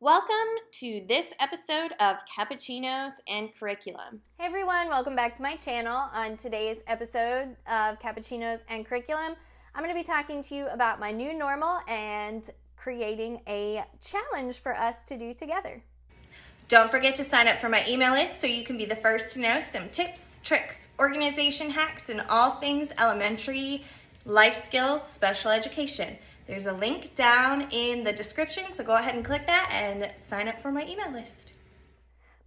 Welcome to this episode of Cappuccinos and Curriculum. Hey everyone, welcome back to my channel. On today's episode of Cappuccinos and Curriculum, I'm going to be talking to you about my new normal and creating a challenge for us to do together. Don't forget to sign up for my email list so you can be the first to know some tips, tricks, organization hacks, and all things elementary life skills, special education. There's a link down in the description, so go ahead and click that and sign up for my email list.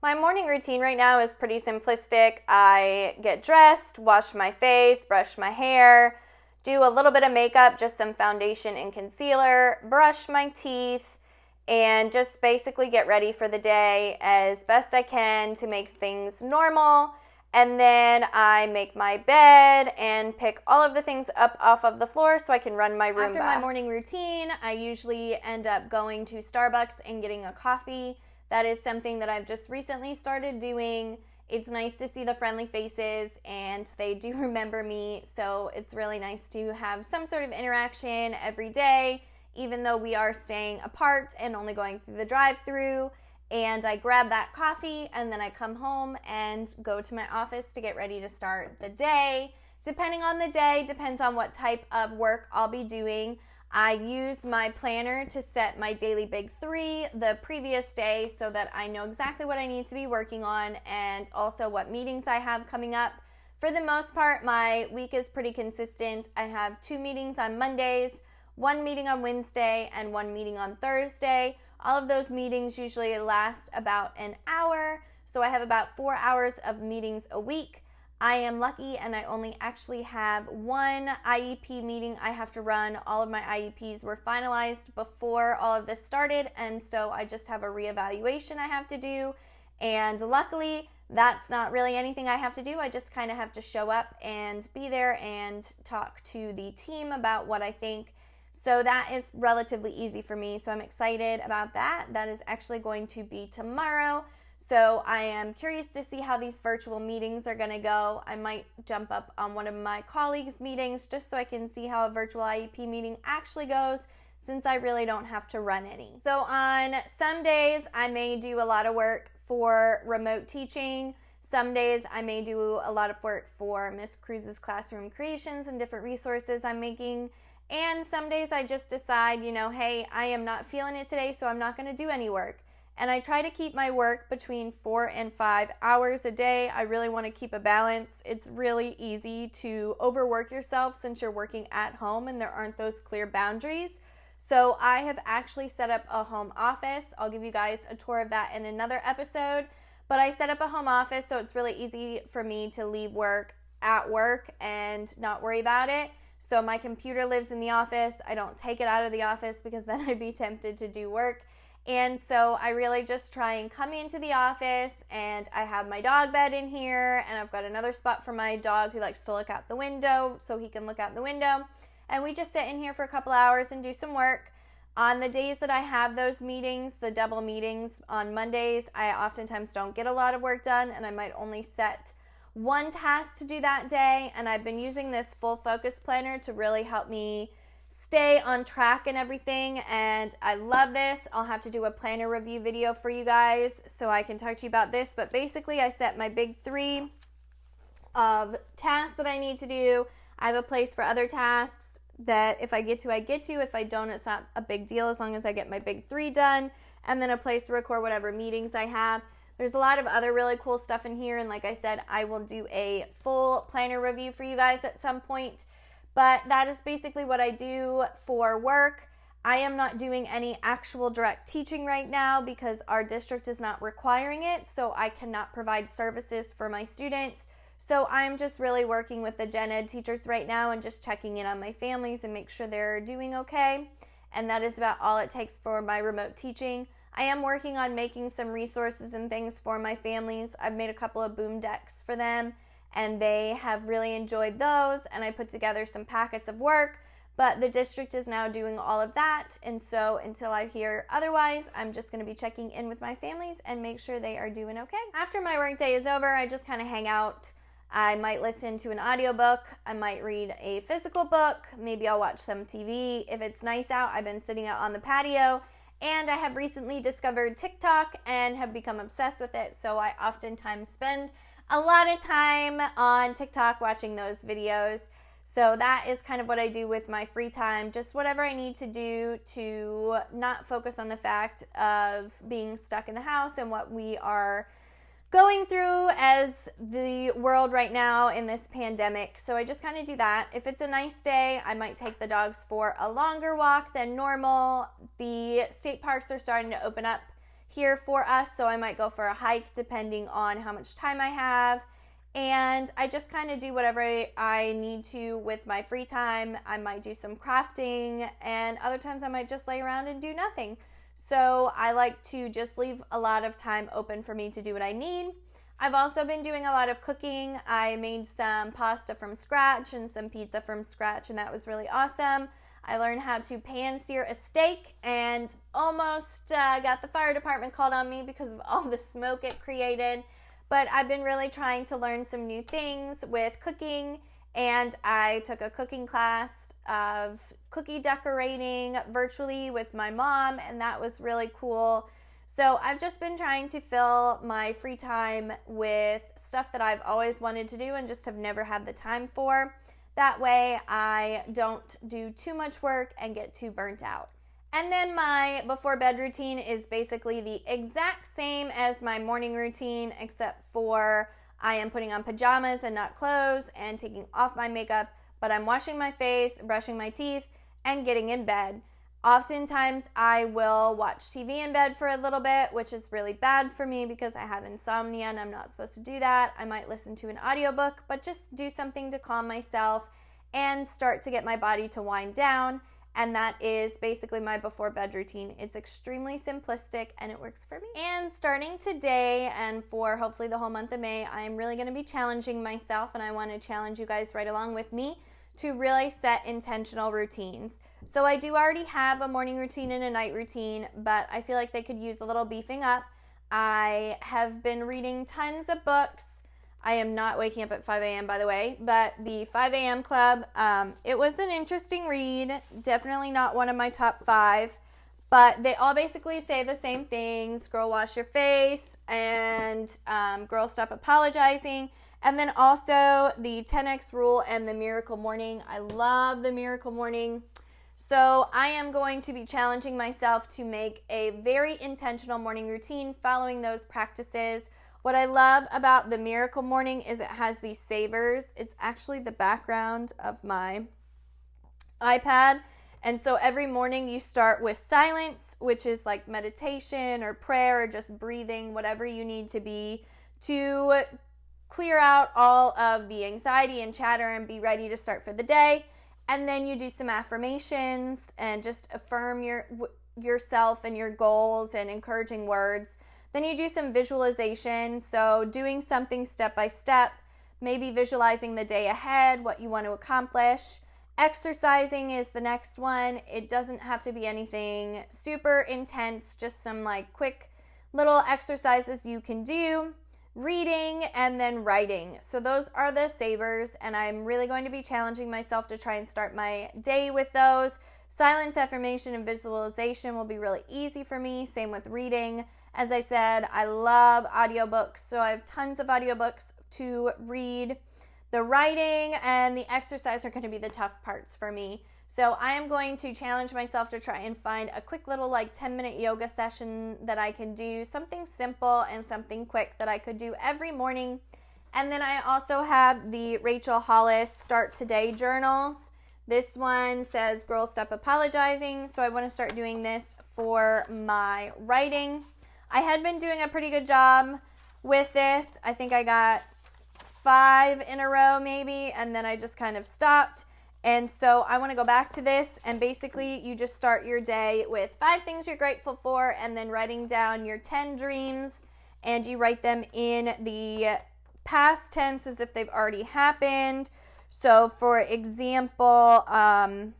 My morning routine right now is pretty simplistic. I get dressed, wash my face, brush my hair, do a little bit of makeup, just some foundation and concealer, brush my teeth, and just basically get ready for the day as best I can to make things normal. And then I make my bed and pick all of the things up off of the floor so I can run my Roomba. After my morning routine, I usually end up going to Starbucks and getting a coffee. That is something that I've just recently started doing. It's nice to see the friendly faces and they do remember me, so it's really nice to have some sort of interaction every day, even though we are staying apart and only going through the drive-thru. And I grab that coffee and then I come home and go to my office to get ready to start the day. Depending on the day, depends on what type of work I'll be doing. I use my planner to set my daily big three the previous day so that I know exactly what I need to be working on and also what meetings I have coming up. For the most part, my week is pretty consistent. I have 2 meetings on Mondays, 1 meeting on Wednesday, and 1 meeting on Thursday. All of those meetings usually last about an hour, so I have about 4 hours of meetings a week. I am lucky and I only actually have 1 IEP meeting I have to run. All of my IEPs were finalized before all of this started, and so I just have a reevaluation I have to do, and luckily that's not really anything I have to do. I just kind of have to show up and be there and talk to the team about what I think. So that is relatively easy for me, so I'm excited about that. That is actually going to be tomorrow, so I am curious to see how these virtual meetings are going to go. I might jump up on one of my colleagues' meetings just so I can see how a virtual IEP meeting actually goes, since I really don't have to run any. So on some days, I may do a lot of work for remote teaching. Some days I may do a lot of work for Miss Cruz's Classroom Creations and different resources I'm making. And some days I just decide, hey, I am not feeling it today, so I'm not going to do any work. And I try to keep my work between 4 and 5 hours a day. I really want to keep a balance. It's really easy to overwork yourself since you're working at home and there aren't those clear boundaries. So I have actually set up a home office. I'll give you guys a tour of that in another episode. But I set up a home office so it's really easy for me to leave work at work and not worry about it. So my computer lives in the office. I don't take it out of the office because then I'd be tempted to do work. And so I really just try and come into the office, and I have my dog bed in here, and I've got another spot for my dog who likes to look out the window so he can look out the window. And we just sit in here for a couple hours and do some work. On the days that I have those meetings, the double meetings on Mondays, I oftentimes don't get a lot of work done, and I might only set 1 task to do that day, and I've been using this full focus planner to really help me stay on track and everything, and I love this. I'll have to do a planner review video for you guys so I can talk to you about this, but basically I set my big 3 of tasks that I need to do. I have a place for other tasks that if I get to, I get to. If I don't, it's not a big deal as long as I get my big 3 done, and then a place to record whatever meetings I have. There's a lot of other really cool stuff in here, and like I said, I will do a full planner review for you guys at some point, but that is basically what I do for work. I am not doing any actual direct teaching right now because our district is not requiring it, so I cannot provide services for my students. So I'm just really working with the gen ed teachers right now and just checking in on my families and make sure they're doing okay, and that is about all it takes for my remote teaching. I am working on making some resources and things for my families. I've made a couple of boom decks for them, and they have really enjoyed those, and I put together some packets of work, but the district is now doing all of that, and so until I hear otherwise, I'm just going to be checking in with my families and make sure they are doing okay. After my work day is over, I just kind of hang out. I might listen to an audiobook. I might read a physical book. Maybe I'll watch some TV. If it's nice out, I've been sitting out on the patio And I have recently discovered TikTok and have become obsessed with it. So I oftentimes spend a lot of time on TikTok watching those videos. So that is kind of what I do with my free time, just whatever I need to do to not focus on the fact of being stuck in the house and what we are going through as the world right now in this pandemic. So I just kind of do that. If it's a nice day, I might take the dogs for a longer walk than normal. The state parks are starting to open up here for us, so I might go for a hike depending on how much time I have. And I just kind of do whatever I need to with my free time. I might do some crafting, and other times I might just lay around and do nothing. So I like to just leave a lot of time open for me to do what I need. I've also been doing a lot of cooking. I made some pasta from scratch and some pizza from scratch, and that was really awesome. I learned how to pan sear a steak and almost got the fire department called on me because of all the smoke it created. But I've been really trying to learn some new things with cooking, and I took a cooking class of cookie decorating virtually with my mom, and that was really cool. So I've just been trying to fill my free time with stuff that I've always wanted to do and just have never had the time for. That way I don't do too much work and get too burnt out. And then my before bed routine is basically the exact same as my morning routine, except for I am putting on pajamas and not clothes and taking off my makeup, but I'm washing my face, brushing my teeth, and getting in bed. Oftentimes I will watch TV in bed for a little bit, which is really bad for me because I have insomnia and I'm not supposed to do that. I might listen to an audiobook, but just do something to calm myself and start to get my body to wind down. And that is basically my before bed routine. It's extremely simplistic and it works for me. And starting today and for hopefully the whole month of May, I'm really going to be challenging myself, and I want to challenge you guys right along with me to really set intentional routines. So I do already have a morning routine and a night routine, but I feel like they could use a little beefing up. I have been reading tons of books. I am not waking up at 5 a.m. by the way, but the 5 a.m. Club, it was an interesting read. Definitely not one of my top 5, but they all basically say the same things. Girl, wash your face, and girl, stop apologizing. And then also the 10X rule and the miracle morning. I love the miracle morning. So I am going to be challenging myself to make a very intentional morning routine following those practices. What I love about the miracle morning is it has these savers. It's actually the background of my iPad. And so every morning you start with silence, which is like meditation or prayer or just breathing, whatever you need to be to clear out all of the anxiety and chatter and be ready to start for the day. And then you do some affirmations and just affirm yourself and your goals and encouraging words. Then you do some visualization, so doing something step by step, maybe visualizing the day ahead, what you want to accomplish. Exercising is the next one. It doesn't have to be anything super intense, just some like quick little exercises you can do. Reading, and then writing. So those are the savers, and I'm really going to be challenging myself to try and start my day with those. Silence, affirmation, and visualization will be really easy for me. Same with reading. As I said, I love audiobooks, so I have tons of audiobooks to read. The writing and the exercise are going to be the tough parts for me. So I am going to challenge myself to try and find a quick little 10-minute yoga session that I can do, something simple and something quick that I could do every morning. And then I also have the Rachel Hollis Start Today journals. This one says, girl, stop apologizing. So I want to start doing this for my writing. I had been doing a pretty good job with this. I think I got 5 in a row maybe, and then I just kind of stopped. And so I want to go back to this, and basically you just start your day with 5 things you're grateful for, and then writing down your 10 dreams, and you write them in the past tense as if they've already happened. So for example, I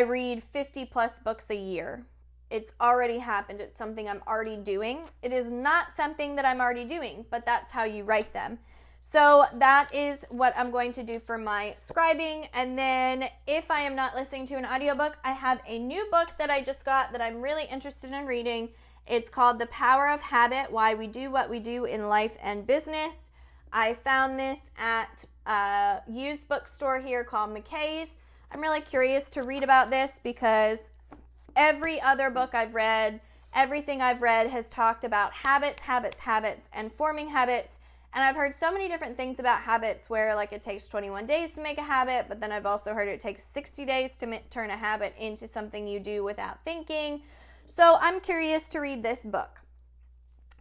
read 50 plus books a year. It's already happened. It's something I'm already doing. It is not something that I'm already doing, but that's how you write them. So that is what I'm going to do for my scribing. And then if I am not listening to an audiobook, I have a new book that I just got that I'm really interested in reading. It's called The Power of Habit: Why We Do What We Do in Life and Business. I found this at a used bookstore here called McKay's. I'm really curious to read about this because every other book I've read, everything I've read has talked about habits, and forming habits. And I've heard so many different things about habits where like it takes 21 days to make a habit, but then I've also heard it takes 60 days to turn a habit into something you do without thinking. So I'm curious to read this book.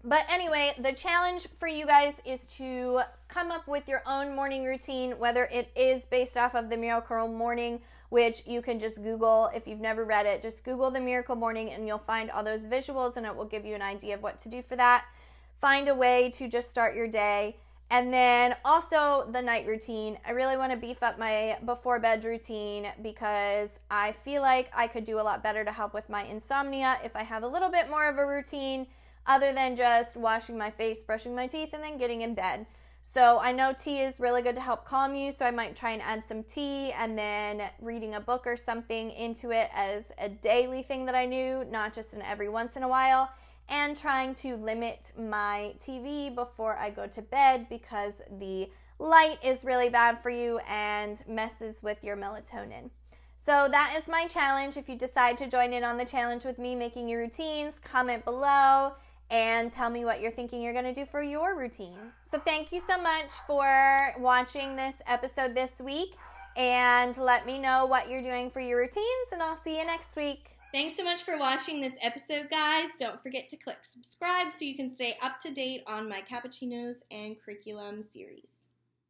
But anyway, the challenge for you guys is to come up with your own morning routine, whether it is based off of the Miracle Morning, which you can just Google. If you've never read it, just Google the Miracle Morning and you'll find all those visuals and it will give you an idea of what to do for that. Find a way to just start your day. And then also the night routine. I really want to beef up my before bed routine because I feel like I could do a lot better to help with my insomnia if I have a little bit more of a routine other than just washing my face, brushing my teeth, and then getting in bed. So I know tea is really good to help calm you, so I might try and add some tea and then reading a book or something into it as a daily thing that I do, not just an every once in a while. And trying to limit my TV before I go to bed because the light is really bad for you and messes with your melatonin. So that is my challenge. If you decide to join in on the challenge with me making your routines, comment below and tell me what you're thinking you're going to do for your routines. So thank you so much for watching this episode this week, and let me know what you're doing for your routines, and I'll see you next week. Thanks so much for watching this episode, guys. Don't forget to click subscribe so you can stay up to date on my cappuccinos and curriculum series.